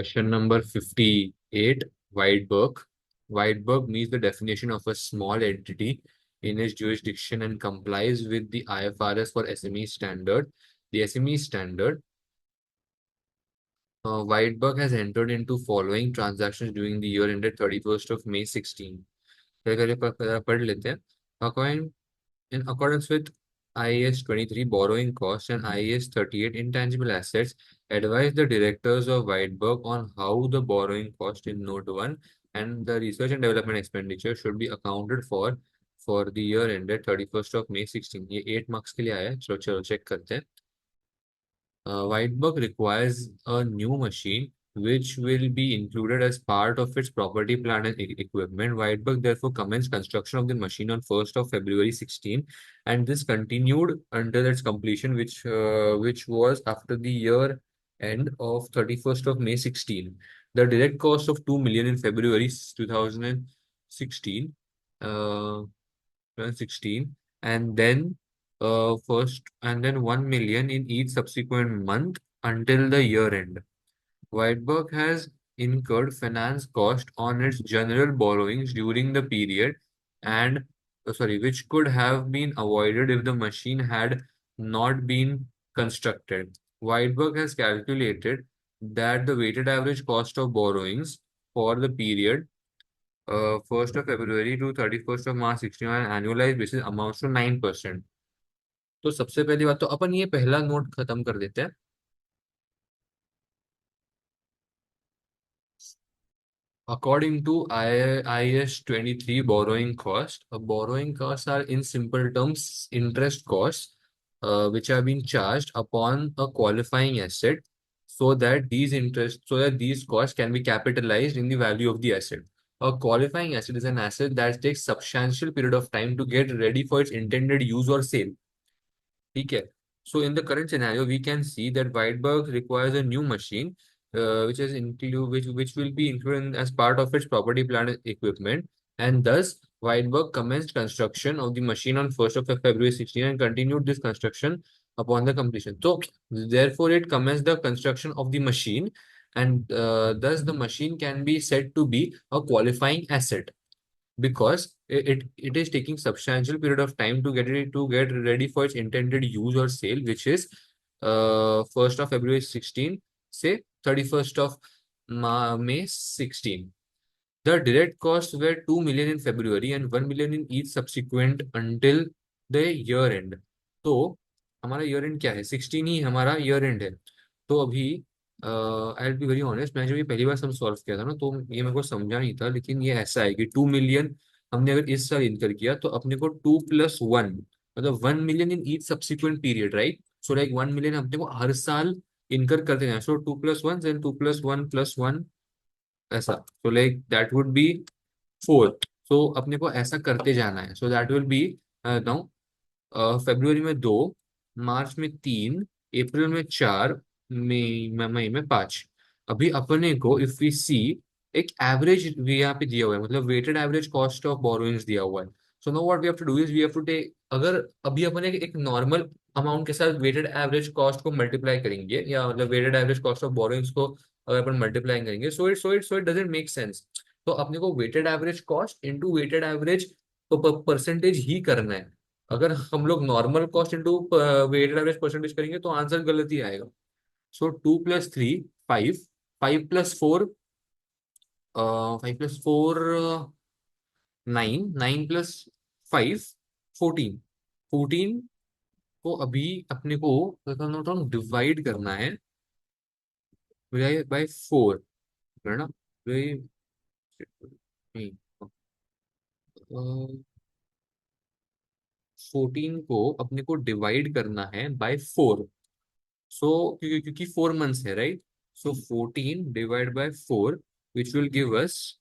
Question number 58, Whitebirk. Whitebirk meets the definition of a small entity in its jurisdiction and complies with the IFRS for SME standard. The SME standard, Whitebirk has entered into following transactions during the year ended 31st of May 16. पढ़ लेते हैं. According In accordance with IAS 23 borrowing costs and IAS 38 intangible assets, advise the directors of Whitebirk on how the borrowing cost in Note 1 and the research and development expenditure should be accounted for the year ended 31st of May 16. ये 8 marks के लिए आया है. चलो check करते हैं. Whitebirk requires a new machine which will be included as part of its property, plant and equipment. Whitebirk therefore commenced construction of the machine on 1st of February 16, and this continued until its completion, which was after the year end of 31st of May 16. The direct cost of 2 million in February 2016, uh, 2016, and then first and then 1 million in each subsequent month until the year end. Whitebirk has incurred finance cost on its general borrowings during the period and which could have been avoided if the machine had not been constructed. Whitebirk has calculated that the weighted average cost of borrowings for the period 1st of February to 31st of March 16 on an annualized basis amounts to 9%. तो सबसे पहली बात तो अपन ये पहला note खत्म कर देते हैं. According to IAS 23 borrowing costs are in simple terms interest costs which are being charged upon a qualifying asset so that these costs can be capitalized in the value of the asset. A qualifying asset is an asset that takes substantial period of time to get ready for its intended use or sale. Okay. So in the current scenario, we can see that Whitebirk requires a new machine, which will be included as part of its property plant equipment, and thus Whitebirk commenced construction of the machine on 1st of February 16 and continued this construction upon the completion. So therefore, it commenced the construction of the machine, and thus the machine can be said to be a qualifying asset because it is taking substantial period of time to get ready for its intended use or sale, which is 1st of February 16, say 31st of May 16. The direct costs were 2 million in February and 1 million in each subsequent until the year end. तो हमारा year end क्या है? 16 ही हमारा year end है. तो अभी I will be very honest, मैं जब ये पहली बार सम सॉल्व किया था ना तो ये मेरे को समझा नहीं था, लेकिन ये ऐसा है कि 2 मिलियन हमने अगर इस साल इनकर किया तो अपने को 2+1 मतलब 1 million in each subsequent period, right? So like 1 million अपने को हर साल इनकर करते हैं. सो 2+1 देन 2+1+1 ऐसा. So like that would be 4. So अपने को ऐसा करते जाना है. So that will be now फरवरी में 2, मार्च में 3, अप्रैल में 4, मई में 5. अभी अपने को इफ वी सी एक एवरेज भी यहाँ पे दिया हुआ है, मतलब weighted average cost of borrowings दिया हुआ है. So no what we have to do is we have to take, अगर अभी अपने एक नॉर्मल अमाउंट के साथ वेटेड एवरेज कॉस्ट को मल्टीप्लाई करेंगे या मतलब weighted average cost of borrowings को अगर अपन मल्टीप्लाई करेंगे so it doesn't make sense. तो अपने को weighted average cost into weighted average percentage ही करना है. अगर हम लोग normal cost into weighted average percentage करेंगे तो आंसर गलत ही आएगा. सो 2+3 5, 5+4 5+4 9, 9+5 14. 14 को अभी अपने को डिवाइड करना है बाय 4, है ना? 14 को अपने को डिवाइड करना है बाय 4. सो क्योंकि 4 मंथ्स है, right? So 14 divide by 4 which will give us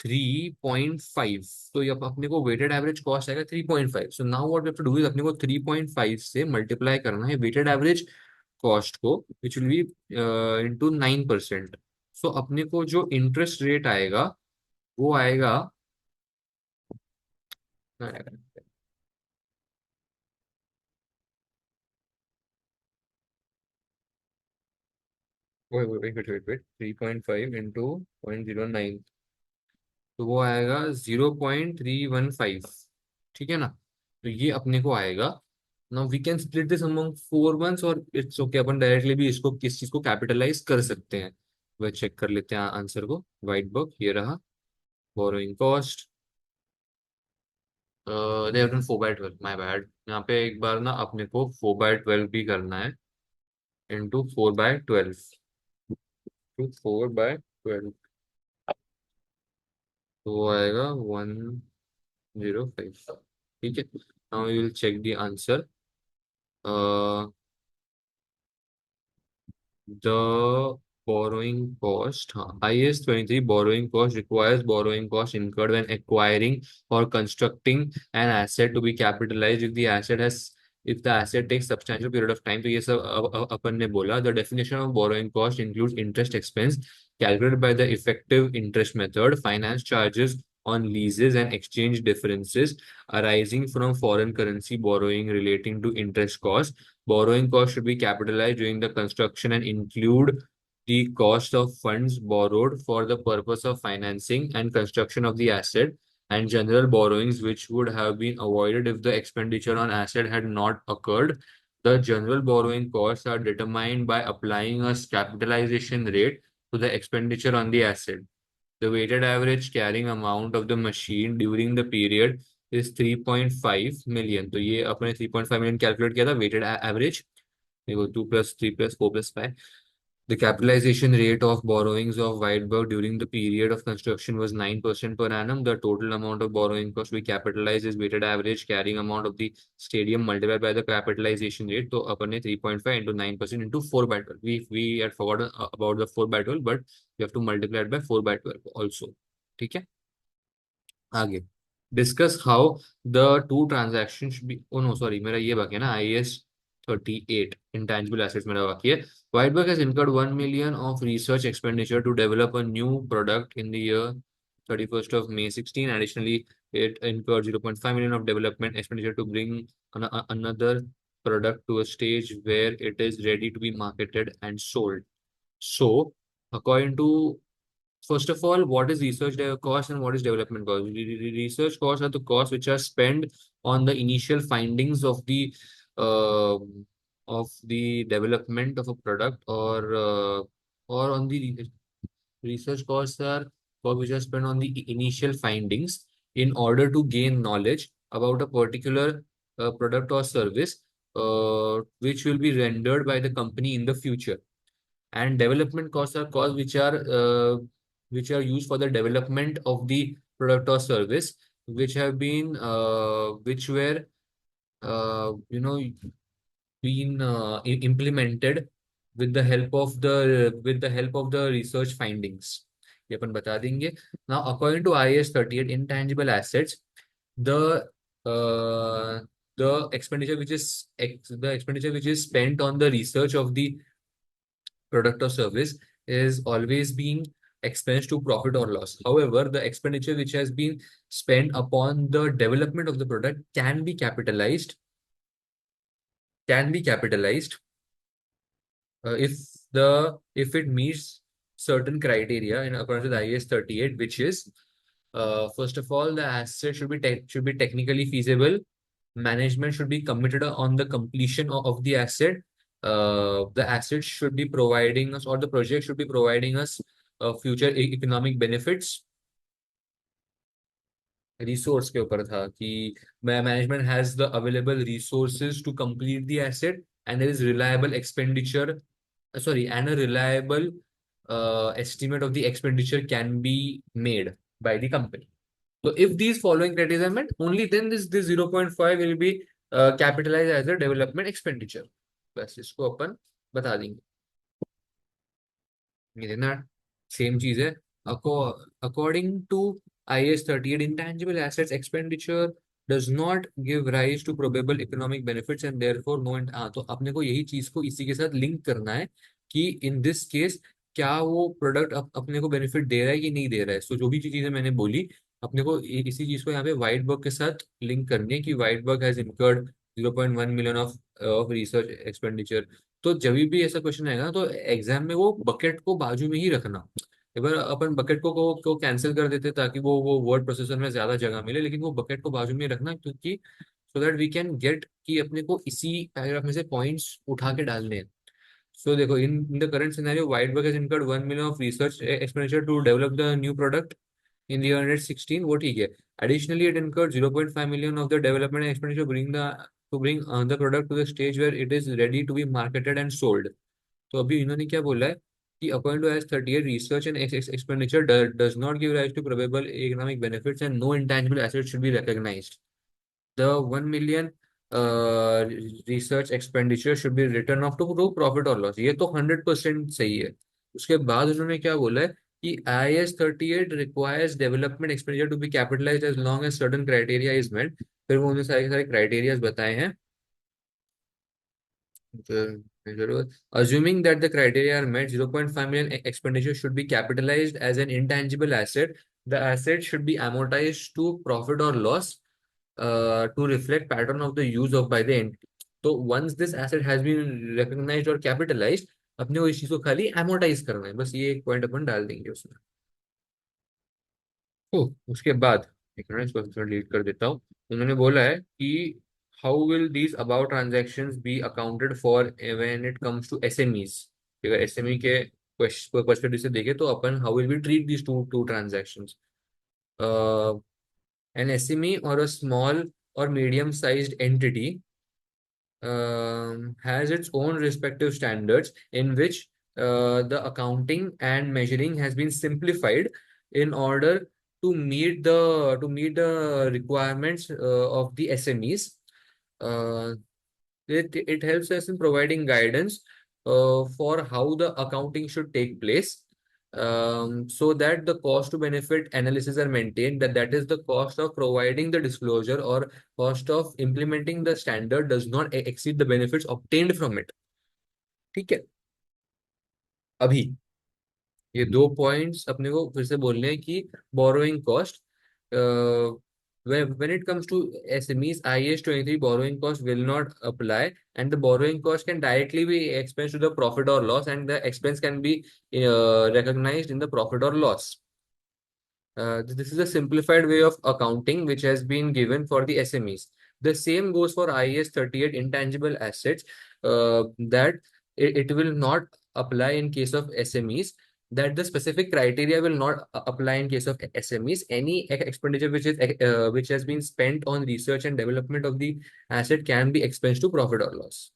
3.5. तो ये अपने को वेटेड एवरेज कॉस्ट आएगा 3.5. So now what we have to do is अपने को 3.5 से मल्टीप्लाई करना है वेटेड एवरेज कॉस्ट को विच विल बी इंटू 9%. सो अपने को जो इंटरेस्ट रेट आएगा वो आएगा वेट 3.5 इंटू 0.09, तो वो आएगा 0.315। ठीक है ना? तो ये अपने को आएगा। Now we can split this among 4 months, और इट्स ओके, अपन डायरेक्टली भी इसको किस चीज को कैपिटलाइज कर सकते हैं। वह चेक कर लेते हैं आंसर को। व्हाइट बुक ये रहा। Borrowing cost, they have done 4/12, my bad. यहाँ पे एक बार ना अपने को 4/12 भी करना है, इंटू 4/12, टू 4/12, तो वो आएगा 105। ठीक है, now we will check the answer. The borrowing cost, IS 23 borrowing cost requires borrowing cost incurred when acquiring or constructing an asset to be capitalized if the asset takes substantial period of time. तो ये सब अपन ने बोला। The definition of borrowing cost includes interest expense calculated by the effective interest method, finance charges on leases and exchange differences arising from foreign currency borrowing relating to interest cost. Borrowing costs should be capitalized during the construction and include the cost of funds borrowed for the purpose of financing and construction of the asset, and general borrowings which would have been avoided if the expenditure on asset had not occurred. The general borrowing costs are determined by applying a capitalization rate to the expenditure on the asset. The weighted average carrying amount of the machine during the period is 3.5 million. तो ये अपने 3.5 million calculate किया था weighted average. देखो 2 + 3 + 4 + 5। The capitalization rate of borrowings of Whitebirk during the period of construction was 9% per annum. The total amount of borrowing cost we capitalized is weighted average carrying amount of the stadium multiplied by the capitalization rate. तो अपन ने 3.5 into 9% into 4/12. We had forgotten about the 4/12, but we have to multiply it by 4/12 also. ठीक है, आगे discuss how the two transaction be. Oh no sorry, मेरा ये बाकी है ना, IS 38 इंटेंजिबल एसेट्स मेरा बाकी है। Whitebird has incurred 1 million of research expenditure to develop a new product in the year 31st of May 16. Additionally, it incurred 0.5 million of development expenditure to bring another product to a stage where it is ready to be marketed and sold. So, according to, first of all, what is cost and what is development cost? Research costs are the costs which are spent on the initial findings uh, of the development of a product, or on the research costs are costs which are spent on the initial findings in order to gain knowledge about a particular product or service, which will be rendered by the company in the future. And development costs are costs which are used for the development of the product or service, which were you know been implemented with the help of the research findings. ये अपन बता देंगे। Now, according to IAS 38 intangible assets, the uh, the expenditure which is spent on the research of the product or service is always being expensed to profit or loss. However, the expenditure which has been spent upon the development of the product can be capitalized if it meets certain criteria in accordance with IAS 38, which is, first of all, the asset should be technically feasible. Management should be committed on the completion of the asset. The asset should be providing us, or the project should be providing us future economic benefits. Resource के ऊपर था कि management has the available resources to complete the asset, and there is reliable expenditure, sorry, and a reliable estimate of the expenditure can be made by the company. So if these following criteria are met, only then this 0.5 will be capitalized as a development expenditure. बस इसको अपन बता देंगे। ये ना same चीज है। According to IAS 38, intangible assets expenditure does not give rise to probable economic benefits and therefore no, तो अपने को यही चीज को इसी के साथ लिंक करना है कि इन दिस केस क्या वो प्रोडक्ट अपने को बेनिफिट दे रहा है कि नहीं दे रहा है। सो जो भी चीजें मैंने बोली, अपने को इसी चीज को यहाँ पे वाइट बर्ग के साथ लिंक करनी है कि white burg has incurred 0.1 million of research expenditure तो जब भी ऐसा क्वेश्चन आएगा ना, तो एग्जाम में वो बकेट को बाजू में ही रखना। एक बार अपन बकेट को कैंसिल कर देते ताकि वो वर्ड प्रोसेसर में ज्यादा जगह मिले, लेकिन वो बकेट को बाजू में रखना, क्योंकि so that we can get कि अपने को इसी पैराग्राफ में से पॉइंट्स उठा के डालने हैं। सो देखो, in the current scenario Whitebirk has incurred 1 million of research expenditure to develop the new product in the year 2016, वो ठीक है। Additionally, it incurred 0.5 million of the development expenditure to bring the product to the stage where it is ready to be marketed and sold. तो अभी इन्होंने क्या बोला है कि according to as 38 research and expenditure does not give rise to probable economic benefits and no intangible assets should be recognized. The 1 million uh, research expenditure should be written off to profit or loss. ये तो 100% सही है। उसके बाद उन्होंने क्या बोला है कि IS 38 requires development expenditure to be capitalized as long as certain criteria is met। फिर वो उन्होंने सारे सारे क्राइटेरियाज बताए हैं। Assuming that the criteria are met, 0.5 million expenditure should be capitalized as an intangible asset. The asset should be amortized to profit or loss to reflect pattern of the use of by the entity. तो once this asset has been recognized और capitalized, अपने को इस चीज को खाली amortize करना है, बस ये एक पॉइंट अपन डाल देंगे उसमें। उसके बाद एक मिनट, इसको थोड़ा डिलीट कर देता हूँ। उन्होंने बोला है कि how will these about transactions be accounted for when it comes to SMEs. अगर एसएमई के पर्सपेक्टिव से देखें तो अपन how will we treat these two two transactions. An SME और अ स्मॉल और medium sized entity has its own respective standards in which the accounting and measuring has been simplified in order to meet the requirements of the SMEs. Uh, it helps us in providing guidance for how the accounting should take place, so that the cost to benefit analysis are maintained, that is the cost of providing the disclosure or cost of implementing the standard does not exceed the benefits obtained from it। ठीक है। अभी ये दो points अपने को फिर से बोलने हैं कि borrowing cost, when it comes to SMEs, IAS 23 borrowing cost will not apply, and the borrowing cost can directly be expensed to the profit or loss, and the expense can be recognized in the profit or loss. This is a simplified way of accounting which has been given for the SMEs. The same goes for IAS 38 intangible assets, that it will not apply in case of SMEs, that the specific criteria will not apply in case of SMEs. Any expenditure which has been spent on research and development of the asset can be expensed to profit or loss।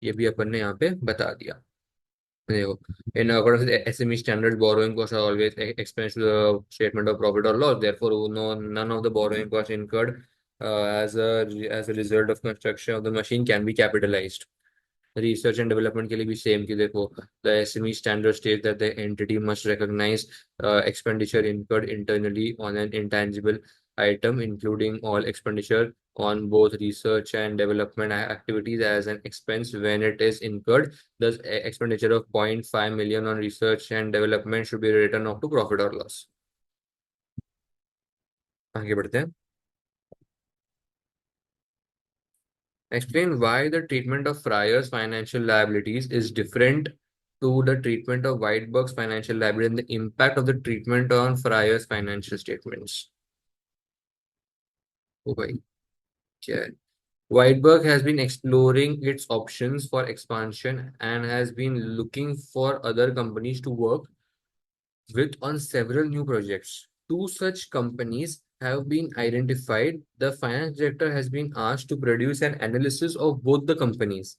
ये भी अपन ने यहाँ पे बता दिया। देखो, in accordance with SME standards, borrowing costs are always expensed to the statement of profit or loss. Therefore, none of the borrowing costs incurred as a result of construction of the machine can be capitalized। Research and development के लिए भी same कि देखो, the SME standard state that the entity must recognize expenditure incurred internally on an intangible item including all expenditure on both research and development activities as an expense when it is incurred। Thus, expenditure of 0.5 million on research and development should be written off to profit or loss। आगे बढ़ते हैं। Explain why the treatment of Fryer's financial liabilities is different to the treatment of Whitebirk's financial liability and the impact of the treatment on Fryer's financial statements। Oh भाई, क्या है? Whitebirk has been exploring its options for expansion and has been looking for other companies to work with on several new projects. Two such companies have been identified. The finance director has been asked to produce an analysis of both the companies,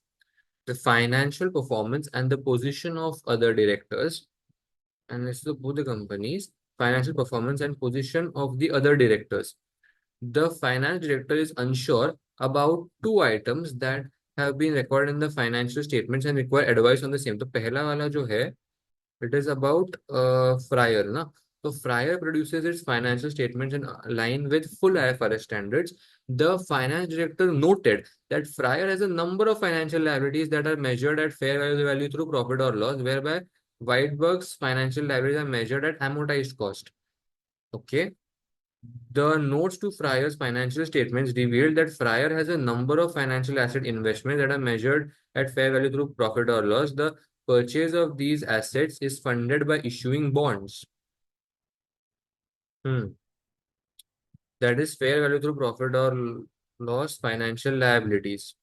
the financial performance and the position of other directors, and this is both the companies, financial performance and position of the other directors। The finance director is unsure about two items that have been recorded in the financial statements and require advice on the same। तो पहला वाला जो है, it is about Fryer ना। So Fryer produces its financial statements in line with full IFRS standards। The finance director noted that Fryer has a number of financial liabilities that are measured at fair value through profit or loss, whereby Whitebirk's financial liabilities are measured at amortized cost। Okay। The notes to Fryer's financial statements revealed that Fryer has a number of financial asset investments that are measured at fair value through profit or loss. The purchase of these assets is funded by issuing bonds. Hmm. That is fair value through profit or loss financial liabilities.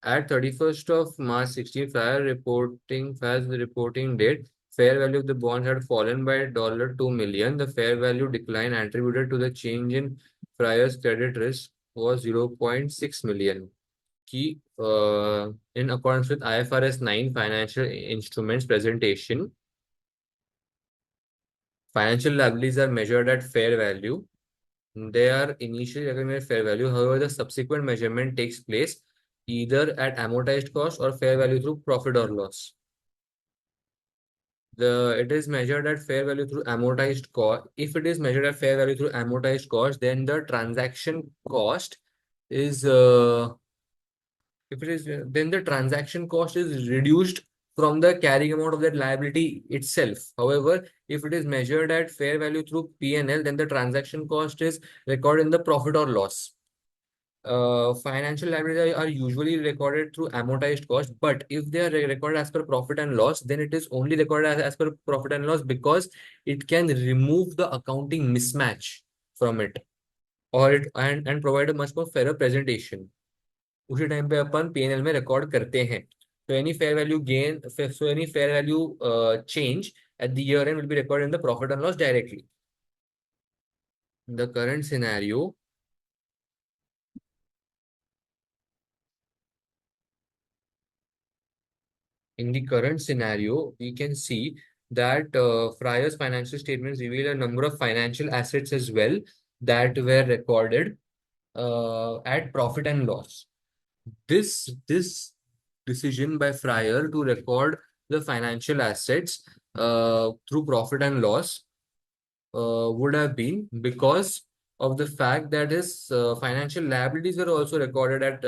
At 31st of March 16, Fryer's reporting date, fair value of the bonds had fallen by $2 million. The fair value decline attributed to the change in Fryer's credit risk was 0.6 million. Key, in accordance with IFRS 9 financial instruments presentation, financial liabilities are measured at fair value. They are initially recognized at fair value. However, the subsequent measurement takes place either at amortized cost or fair value through profit or loss. It is measured at fair value through amortized cost. If it is measured at fair value through amortized cost, then the transaction cost is if it is then the transaction cost is reduced from the carrying amount of that liability itself. However, if it is measured at fair value through P&L, then the transaction cost is recorded in the profit or loss. Financial liabilities are usually recorded through amortized cost, but if they are recorded as per profit and loss, then it is only recorded as per profit and loss because it can remove the accounting mismatch from it, or it and provide a much more fairer presentation. उसी time पे अपन P&L में record करते हैं. So any fair value gain, so any fair value change at the year end will be recorded in the profit and loss directly. The current scenario In the current scenario, we can see that Fryer's financial statements reveal a number of financial assets as well that were recorded at profit and loss. This decision by Fryer to record the financial assets through profit and loss would have been because of the fact that his financial liabilities were also recorded at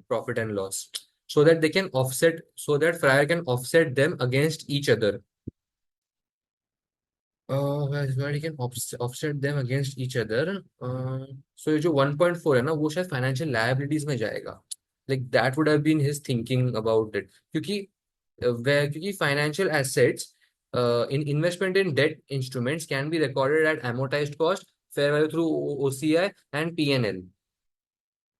profit and loss, so that they can offset, so that Fryer can offset them against each other. Where he can offset them against each other. So ये जो 1.4 है ना वो शायद financial liabilities में जाएगा. Like that would have been his thinking about it. क्योंकि financial assets in investment in debt instruments can be recorded at amortized cost, fair value through OCI and P&L.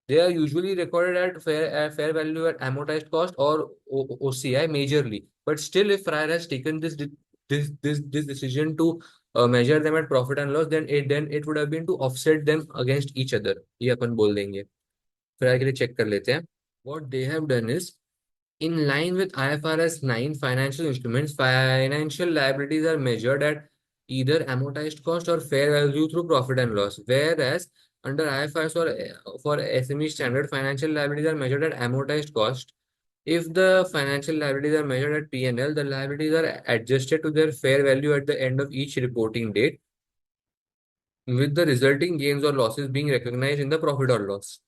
They are usually recorded at fair value at amortized cost or OCI majorly. But still, if Fryer has taken this decision to measure them at profit and loss, then it would have been to offset them against each other. ये अपन बोल देंगे. Fryer के लिए check कर लेते हैं. What they have done is, in line with IFRS 9 financial instruments, financial liabilities are measured at either amortized cost or fair value through profit and loss. Whereas under IFRS or for SME standard, financial liabilities are measured at amortized cost. If the financial liabilities are measured at P&L, the liabilities are adjusted to their fair value at the end of each reporting date, with the resulting gains or losses being recognized in the profit or loss.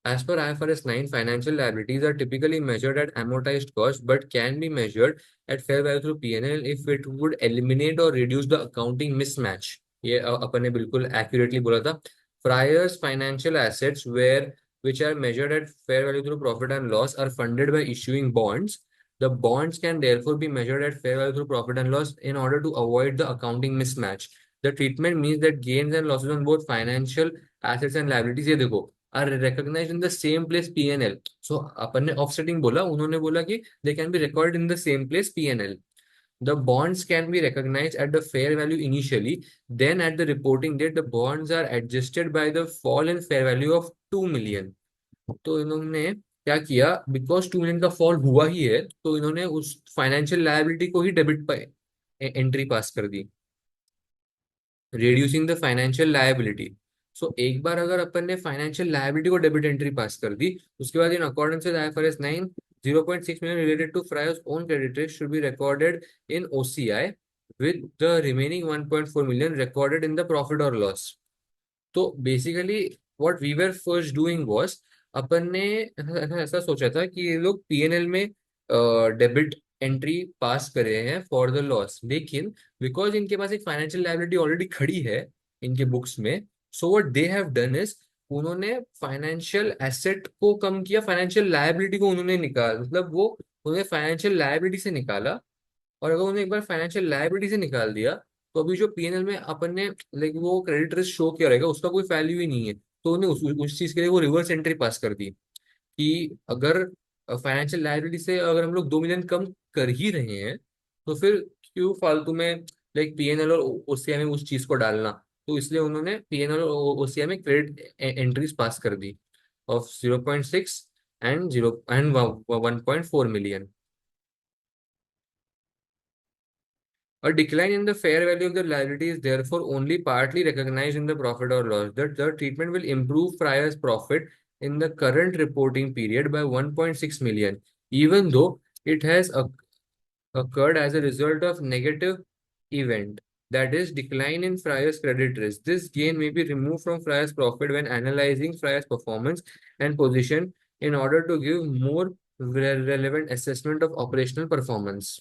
As per IFRS 9, financial liabilities are typically measured at amortized cost but can be measured at fair value through P&L if it would eliminate or reduce the accounting mismatch. ये अपन ने बिल्कुल accurately बोला था. Fryer's financial assets which are measured at fair value through profit and loss are funded by issuing bonds. The bonds can therefore be measured at fair value through profit and loss in order to avoid the accounting mismatch. The treatment means that gains and losses on both financial assets and liabilities, ये देखो, are recognized in the same place P&L. So अपन ने offsetting बोला, उन्होंने बोला कि they can be recorded in the same place P&L. The bonds can be recognized at the fair value initially. Then at the reporting date, the bonds are adjusted by the fall in fair value of 2 million. तो इन्होंने क्या किया, because 2 million का fall हुआ ही है, तो इन्होंने उस फाइनेंशियल लायबिलिटी को ही डेबिट पर एंट्री पास कर दी, रिड्यूसिंग द फाइनेंशियल लायबिलिटी. सो एक बार अगर अपन ने फाइनेंशियल लायबिलिटी को डेबिट एंट्री पास कर दी, उसके बाद in accordance with IFRS 9, 0.6 million related to Fryer's own creditors should be recorded in OCI, with the remaining 1.4 million recorded in the profit or loss. तो basically what we were first doing was, अपन ने ऐसा सोचा था कि ये लोग P&L में डेबिट एंट्री पास करे हैं फॉर द लॉस, लेकिन बिकॉज इनके पास एक फाइनेंशियल लायबिलिटी ऑलरेडी खड़ी है इनके बुक्स में, so what they have done is उन्होंने फाइनेंशियल एसेट को कम किया, फाइनेंशियल लायबिलिटी को उन्होंने निकाल, मतलब वो उन्होंने फाइनेंशियल लायबिलिटी से निकाला। और अगर उन्होंने एक बार फाइनेंशियल लायबिलिटी से निकाल दिया, तो अभी जो पीएनएल में अपन ने लाइक वो क्रेडिट रिस्क शो किया रहेगा उसका कोई वैल्यू ही नहीं है। तो उन्हें उस चीज के लिए वो रिवर्स एंट्री पास कर दी कि अगर फाइनेंशियल लायबिलिटी से अगर हम लोग 2 मिलियन कम कर ही रहे हैं, तो फिर क्यों फालतू में लाइक पीएनएल और ओसीआई में उस चीज को डालना। तो इसलिए उन्होंने पीएनएल और ओसीआई में क्रेडिट एंट्रीज पास कर दी of 0.6 and 1.4 million. A decline in the fair value of the liability is therefore only partly recognized in the profit or loss. The treatment will improve Freya's profit in the current reporting period by 1.6 million, even though it has occurred as a result of negative event, that is, decline in Freya's credit risk. This gain may be removed from Freya's profit when analyzing Freya's performance and position in order to give more relevant assessment of operational performance.